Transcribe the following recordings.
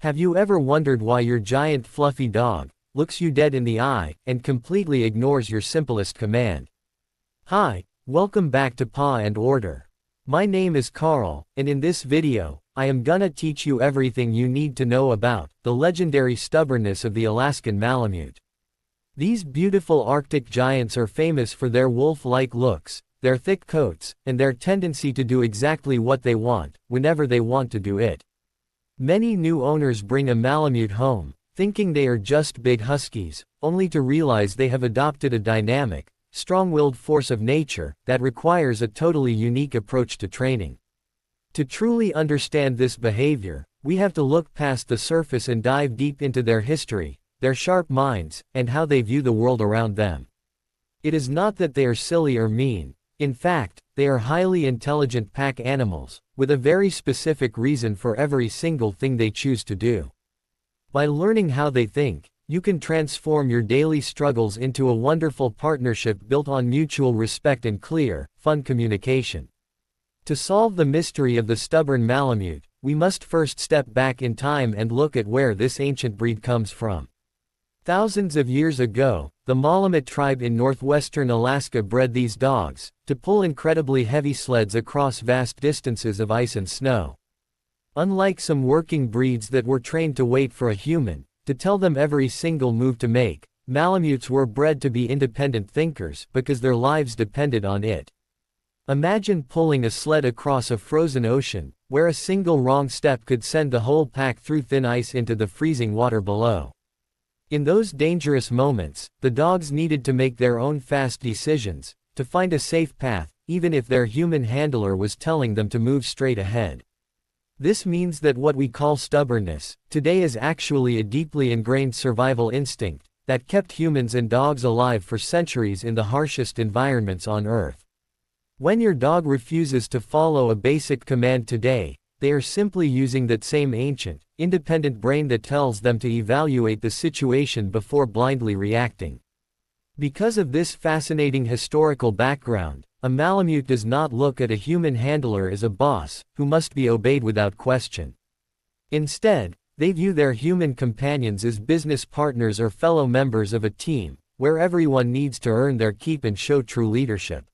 Have you ever wondered why your giant fluffy dog looks you dead in the eye and completely ignores your simplest command? Hi, welcome back to Paw and Order. My name is Carl, and in this video, I am gonna teach you everything you need to know about the legendary stubbornness of the Alaskan Malamute. These beautiful Arctic giants are famous for their wolf-like looks, their thick coats, and their tendency to do exactly what they want, whenever they want to do it. Many new owners bring a Malamute home, thinking they are just big huskies, only to realize they have adopted a dynamic, strong-willed force of nature that requires a totally unique approach to training. To truly understand this behavior, we have to look past the surface and dive deep into their history, their sharp minds, and how they view the world around them. It is not that they are silly or mean. In fact, they are highly intelligent pack animals, with a very specific reason for every single thing they choose to do. By learning how they think, you can transform your daily struggles into a wonderful partnership built on mutual respect and clear, fun communication. To solve the mystery of the stubborn Malamute, we must first step back in time and look at where this ancient breed comes from. Thousands of years ago, the Malamute tribe in northwestern Alaska bred these dogs to pull incredibly heavy sleds across vast distances of ice and snow. Unlike some working breeds that were trained to wait for a human to tell them every single move to make, Malamutes were bred to be independent thinkers because their lives depended on it. Imagine pulling a sled across a frozen ocean, where a single wrong step could send the whole pack through thin ice into the freezing water below. In those dangerous moments, the dogs needed to make their own fast decisions, to find a safe path, even if their human handler was telling them to move straight ahead. This means that what we call stubbornness today is actually a deeply ingrained survival instinct that kept humans and dogs alive for centuries in the harshest environments on Earth. When your dog refuses to follow a basic command today, they are simply using that same ancient, independent brain that tells them to evaluate the situation before blindly reacting. Because of this fascinating historical background, a Malamute does not look at a human handler as a boss who must be obeyed without question. Instead, they view their human companions as business partners or fellow members of a team, where everyone needs to earn their keep and show true leadership.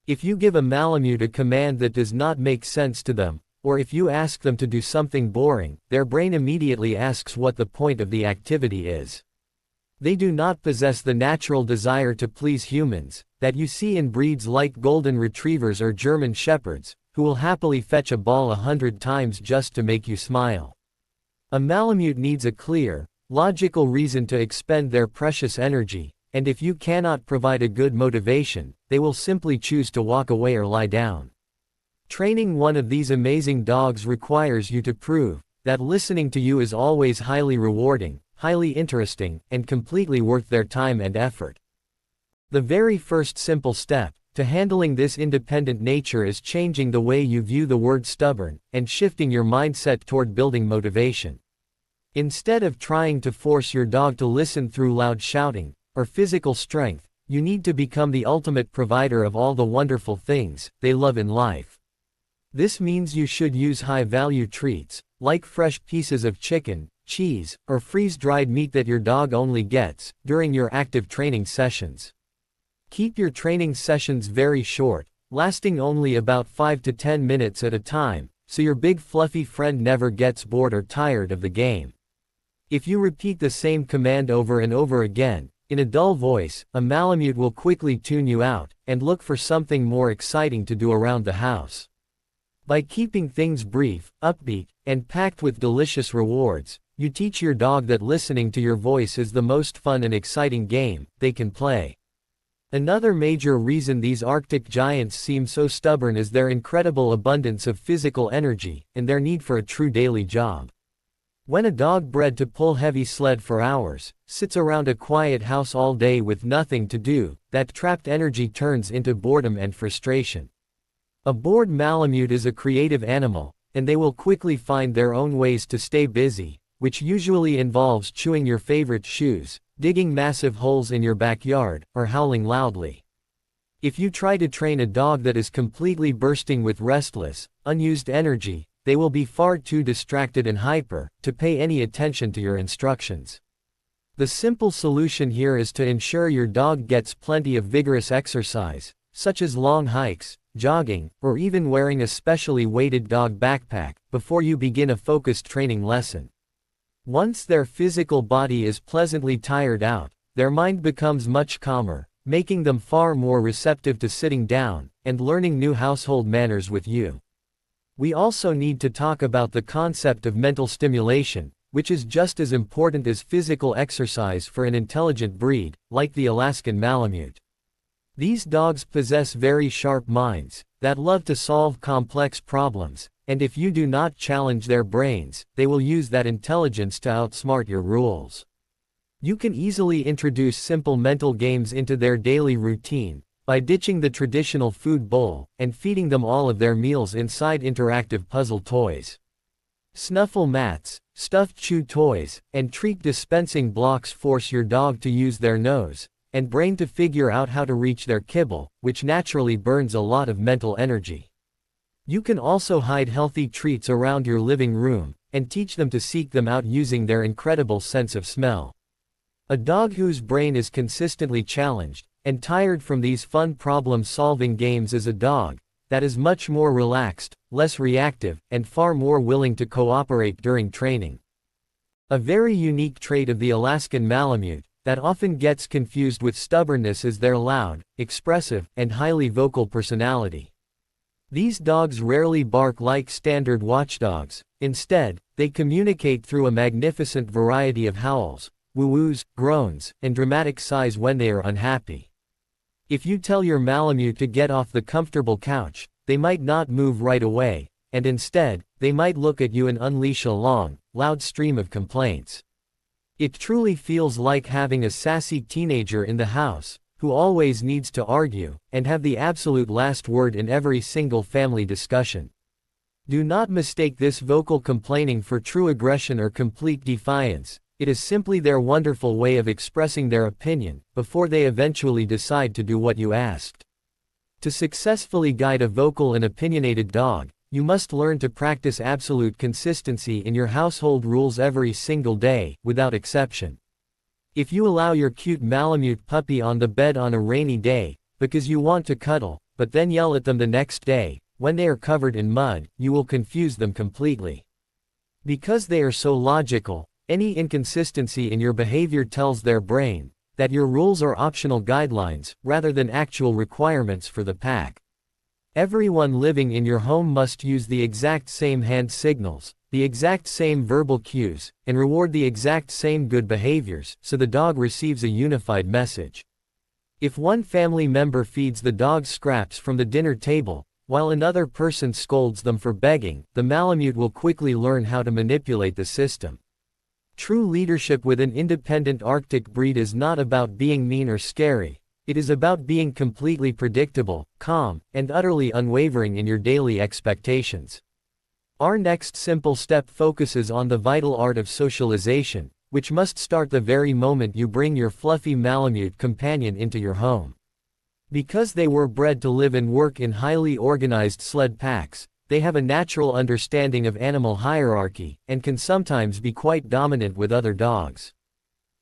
If you give a Malamute a command that does not make sense to them, or if you ask them to do something boring, their brain immediately asks what the point of the activity is. They do not possess the natural desire to please humans that you see in breeds like Golden Retrievers or German Shepherds, who will happily fetch a ball 100 times just to make you smile. A Malamute needs a clear, logical reason to expend their precious energy, and if you cannot provide a good motivation, they will simply choose to walk away or lie down. Training one of these amazing dogs requires you to prove that listening to you is always highly rewarding, highly interesting, and completely worth their time and effort. The very first simple step to handling this independent nature is changing the way you view the word stubborn and shifting your mindset toward building motivation. Instead of trying to force your dog to listen through loud shouting or physical strength, you need to become the ultimate provider of all the wonderful things they love in life. This means you should use high-value treats, like fresh pieces of chicken, cheese, or freeze-dried meat that your dog only gets during your active training sessions. Keep your training sessions very short, lasting only about 5 to 10 minutes at a time, so your big fluffy friend never gets bored or tired of the game. If you repeat the same command over and over again, in a dull voice, a Malamute will quickly tune you out and look for something more exciting to do around the house. By keeping things brief, upbeat, and packed with delicious rewards, you teach your dog that listening to your voice is the most fun and exciting game they can play. Another major reason these Arctic giants seem so stubborn is their incredible abundance of physical energy and their need for a true daily job. When a dog bred to pull heavy sled for hours sits around a quiet house all day with nothing to do, that trapped energy turns into boredom and frustration. A bored Malamute is a creative animal, and they will quickly find their own ways to stay busy, which usually involves chewing your favorite shoes, digging massive holes in your backyard, or howling loudly. If you try to train a dog that is completely bursting with restless, unused energy, they will be far too distracted and hyper to pay any attention to your instructions. The simple solution here is to ensure your dog gets plenty of vigorous exercise, such as long hikes, jogging, or even wearing a specially weighted dog backpack, before you begin a focused training lesson. Once their physical body is pleasantly tired out, their mind becomes much calmer, making them far more receptive to sitting down and learning new household manners with you. We also need to talk about the concept of mental stimulation, which is just as important as physical exercise for an intelligent breed, like the Alaskan Malamute. These dogs possess very sharp minds that love to solve complex problems, and if you do not challenge their brains, they will use that intelligence to outsmart your rules. You can easily introduce simple mental games into their daily routine by ditching the traditional food bowl and feeding them all of their meals inside interactive puzzle toys. Snuffle mats, stuffed chew toys, and treat dispensing blocks force your dog to use their nose and brain to figure out how to reach their kibble, which naturally burns a lot of mental energy. You can also hide healthy treats around your living room and teach them to seek them out using their incredible sense of smell. A dog whose brain is consistently challenged and tired from these fun problem-solving games is a dog that is much more relaxed, less reactive, and far more willing to cooperate during training. A very unique trait of the Alaskan Malamute that often gets confused with stubbornness is their loud, expressive, and highly vocal personality. These dogs rarely bark like standard watchdogs. Instead, they communicate through a magnificent variety of howls, woo-woos, groans, and dramatic sighs when they are unhappy. If you tell your Malamute to get off the comfortable couch, they might not move right away, and instead, they might look at you and unleash a long, loud stream of complaints. It truly feels like having a sassy teenager in the house, who always needs to argue and have the absolute last word in every single family discussion. Do not mistake this vocal complaining for true aggression or complete defiance. It is simply their wonderful way of expressing their opinion before they eventually decide to do what you asked. To successfully guide a vocal and opinionated dog, you must learn to practice absolute consistency in your household rules every single day, without exception. If you allow your cute Malamute puppy on the bed on a rainy day, because you want to cuddle, but then yell at them the next day, when they are covered in mud, you will confuse them completely. Because they are so logical, any inconsistency in your behavior tells their brain that your rules are optional guidelines, rather than actual requirements for the pack. Everyone living in your home must use the exact same hand signals, the exact same verbal cues, and reward the exact same good behaviors, so the dog receives a unified message. If one family member feeds the dog scraps from the dinner table, while another person scolds them for begging, the Malamute will quickly learn how to manipulate the system. True leadership with an independent Arctic breed is not about being mean or scary. It is about being completely predictable, calm, and utterly unwavering in your daily expectations. Our next simple step focuses on the vital art of socialization, which must start the very moment you bring your fluffy Malamute companion into your home. Because they were bred to live and work in highly organized sled packs, they have a natural understanding of animal hierarchy, and can sometimes be quite dominant with other dogs.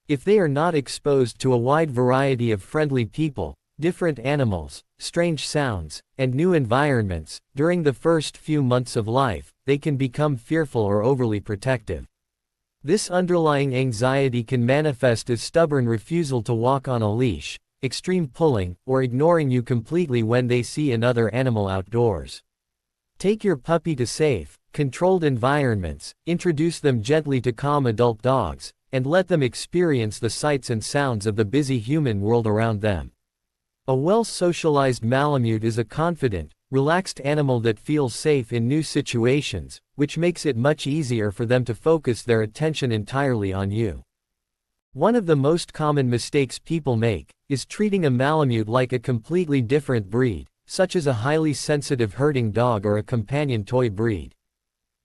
If they are not exposed to a wide variety of friendly people, different animals, strange sounds, and new environments, during the first few months of life, they can become fearful or overly protective. This underlying anxiety can manifest as stubborn refusal to walk on a leash, extreme pulling, or ignoring you completely when they see another animal outdoors. Take your puppy to safe, controlled environments, introduce them gently to calm adult dogs, and let them experience the sights and sounds of the busy human world around them. A well-socialized Malamute is a confident, relaxed animal that feels safe in new situations, which makes it much easier for them to focus their attention entirely on you. One of the most common mistakes people make is treating a Malamute like a completely different breed, such as a highly sensitive herding dog or a companion toy breed.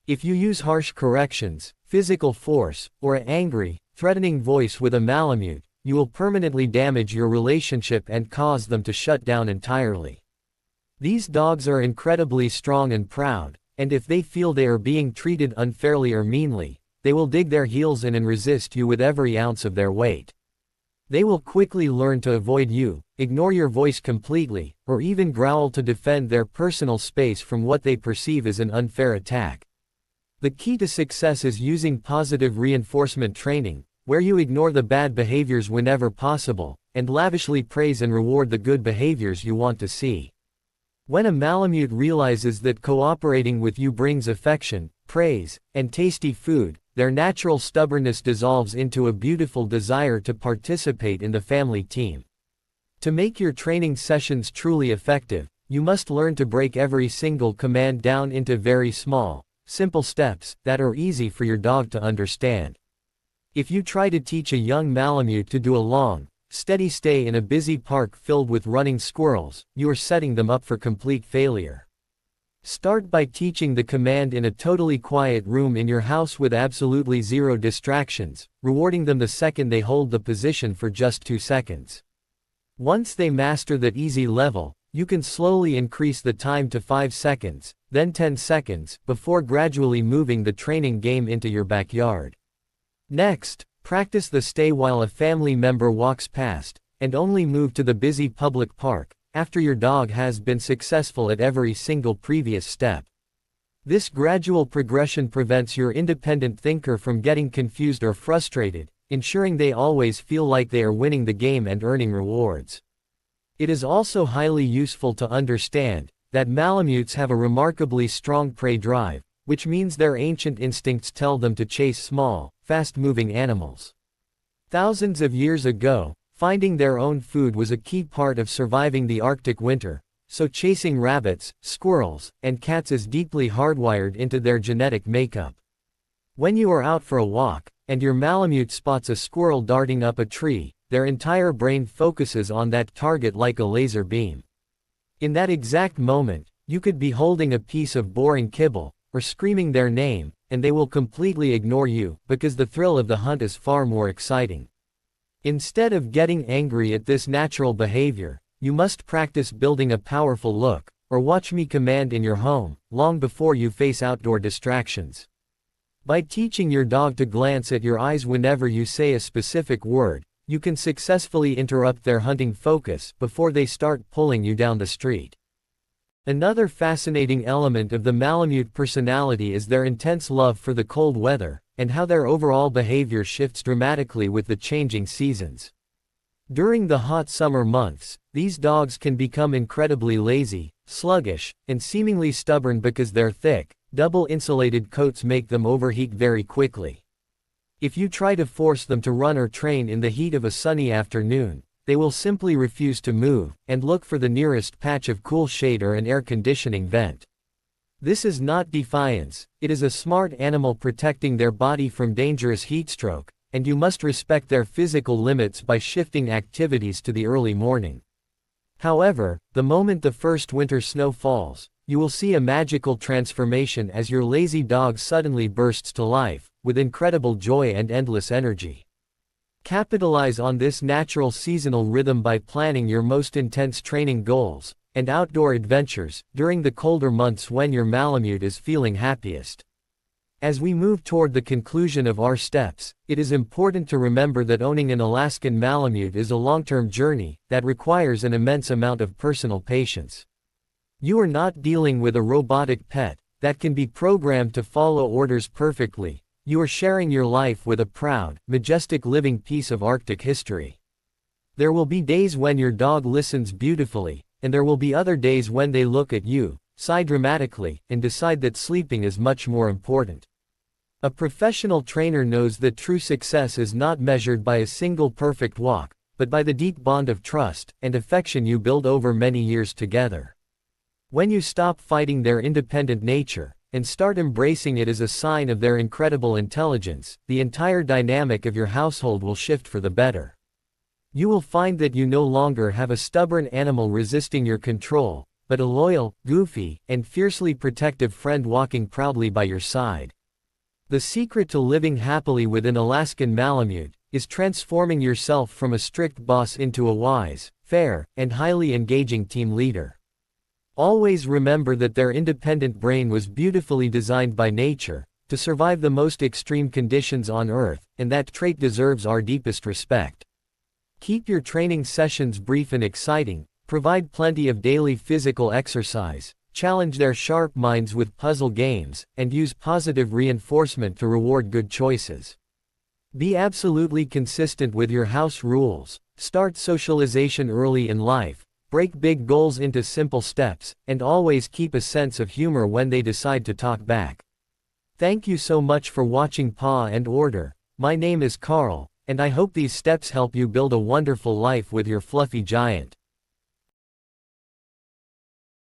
If you use harsh corrections, physical force, or an angry, threatening voice with a Malamute, you will permanently damage your relationship and cause them to shut down entirely. These dogs are incredibly strong and proud, and if they feel they are being treated unfairly or meanly, they will dig their heels in and resist you with every ounce of their weight. They will quickly learn to avoid you, ignore your voice completely, or even growl to defend their personal space from what they perceive as an unfair attack. The key to success is using positive reinforcement training, where you ignore the bad behaviors whenever possible, and lavishly praise and reward the good behaviors you want to see. When a Malamute realizes that cooperating with you brings affection, praise, and tasty food, their natural stubbornness dissolves into a beautiful desire to participate in the family team. To make your training sessions truly effective, you must learn to break every single command down into very small, simple steps that are easy for your dog to understand. If you try to teach a young Malamute to do a long, steady stay in a busy park filled with running squirrels, you are setting them up for complete failure. Start by teaching the command in a totally quiet room in your house with absolutely zero distractions, rewarding them the second they hold the position for just 2 seconds. Once they master that easy level, you can slowly increase the time to 5 seconds, then 10 seconds, before gradually moving the training game into your backyard. Next, practice the stay while a family member walks past, and only move to the busy public park after your dog has been successful at every single previous step. This gradual progression prevents your independent thinker from getting confused or frustrated, ensuring they always feel like they are winning the game and earning rewards. It is also highly useful to understand that Malamutes have a remarkably strong prey drive, which means their ancient instincts tell them to chase small, fast-moving animals. Thousands of years ago, finding their own food was a key part of surviving the Arctic winter, so chasing rabbits, squirrels, and cats is deeply hardwired into their genetic makeup. When you are out for a walk, and your Malamute spots a squirrel darting up a tree, their entire brain focuses on that target like a laser beam. In that exact moment, you could be holding a piece of boring kibble, or screaming their name, and they will completely ignore you, because the thrill of the hunt is far more exciting. Instead of getting angry at this natural behavior, you must practice building a powerful look, or watch me command in your home, long before you face outdoor distractions. By teaching your dog to glance at your eyes whenever you say a specific word, you can successfully interrupt their hunting focus before they start pulling you down the street. Another fascinating element of the Malamute personality is their intense love for the cold weather, and how their overall behavior shifts dramatically with the changing seasons. During the hot summer months, these dogs can become incredibly lazy, sluggish, and seemingly stubborn because their thick, double-insulated coats make them overheat very quickly. If you try to force them to run or train in the heat of a sunny afternoon, they will simply refuse to move, and look for the nearest patch of cool shade or an air conditioning vent. This is not defiance, it is a smart animal protecting their body from dangerous heatstroke, and you must respect their physical limits by shifting activities to the early morning. However, the moment the first winter snow falls, you will see a magical transformation as your lazy dog suddenly bursts to life, with incredible joy and endless energy. Capitalize on this natural seasonal rhythm by planning your most intense training goals and outdoor adventures during the colder months when your Malamute is feeling happiest. As we move toward the conclusion of our steps, it is important to remember that owning an Alaskan Malamute is a long-term journey that requires an immense amount of personal patience. You are not dealing with a robotic pet that can be programmed to follow orders perfectly. You are sharing your life with a proud, majestic living piece of Arctic history. There will be days when your dog listens beautifully, and there will be other days when they look at you, sigh dramatically, and decide that sleeping is much more important. A professional trainer knows that true success is not measured by a single perfect walk, but by the deep bond of trust and affection you build over many years together. When you stop fighting their independent nature, and start embracing it as a sign of their incredible intelligence, the entire dynamic of your household will shift for the better. You will find that you no longer have a stubborn animal resisting your control, but a loyal, goofy, and fiercely protective friend walking proudly by your side. The secret to living happily with an Alaskan Malamute is transforming yourself from a strict boss into a wise, fair, and highly engaging team leader. Always remember that their independent brain was beautifully designed by nature to survive the most extreme conditions on Earth, and that trait deserves our deepest respect. Keep your training sessions brief and exciting, provide plenty of daily physical exercise, challenge their sharp minds with puzzle games, and use positive reinforcement to reward good choices. Be absolutely consistent with your house rules, start socialization early in life, break big goals into simple steps, and always keep a sense of humor when they decide to talk back. Thank you so much for watching Paw and Order. My name is Carl, and I hope these steps help you build a wonderful life with your fluffy giant.